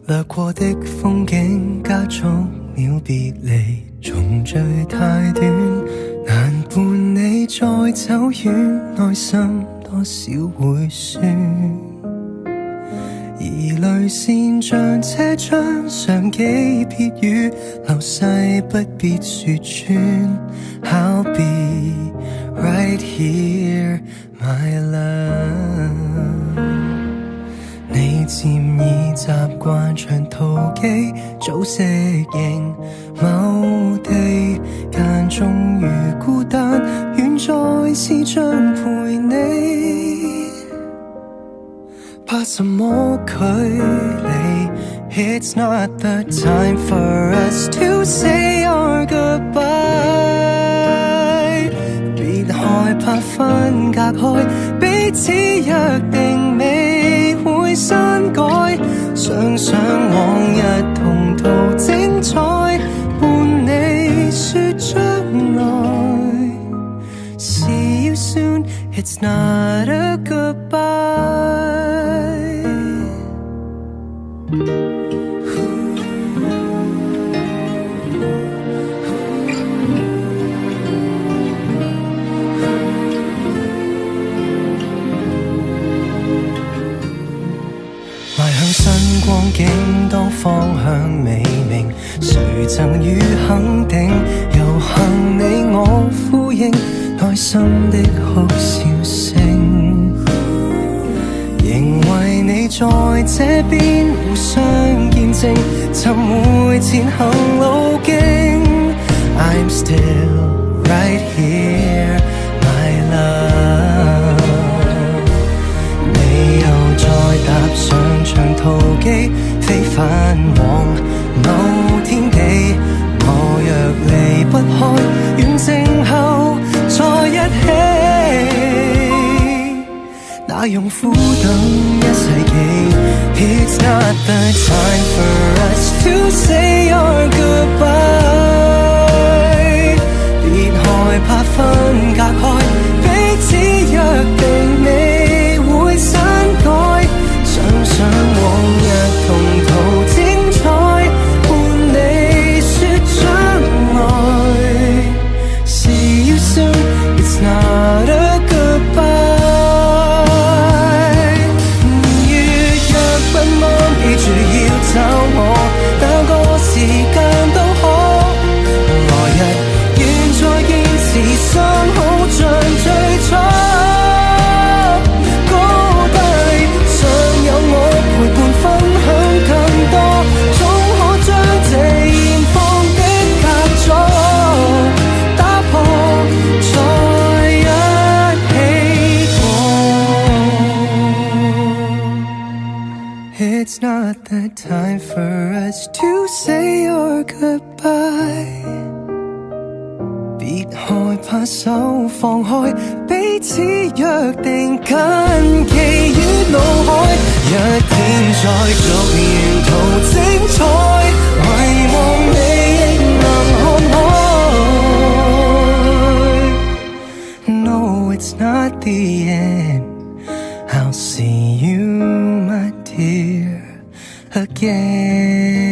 掠過的風景加速了別離，重聚太短，難伴你再走遠，內心多少會酸。而淚線像這張相機撇語，流逝不必說穿。I'll be right here, my love。你漸已習慣長途機，早適應某地，間終於孤單，遠在視像陪你。怕什麼距離 ？It's not the time for us to say our goodbye。別害怕分隔開，彼此約定未會刪改。想想往日同途精彩，伴你說將來。See you soon, it's not a goodbye。邁向新光景，當方向未明，誰贈予肯定？又幸你我呼應，內心的哭笑聲，仍為你在這邊互相見證，尋回前行路徑。I'm still right here, my love。你又再踏上長途機，飛返往某天地。我若離不開，遠征後再一起，那用苦等一世紀。It's not the time for us to say our goodbye。別害怕分隔開，彼此約定未會刪改。想想往日同途精彩，伴你說將來。See you soon, it's not a goodbye。如若不安，記住要找我，哪個時間都可。來日願再見時，相好像最初。高低尚有我陪伴分享更多，總可將這現況的隔阻打破，再一起過。It's not the time for us to say our goodbye。別害怕手放開，彼此約定緊記於腦海。一天再續沿途精彩，遺忘你亦能看開。No, it's not the end. I'll see you, my dear, again.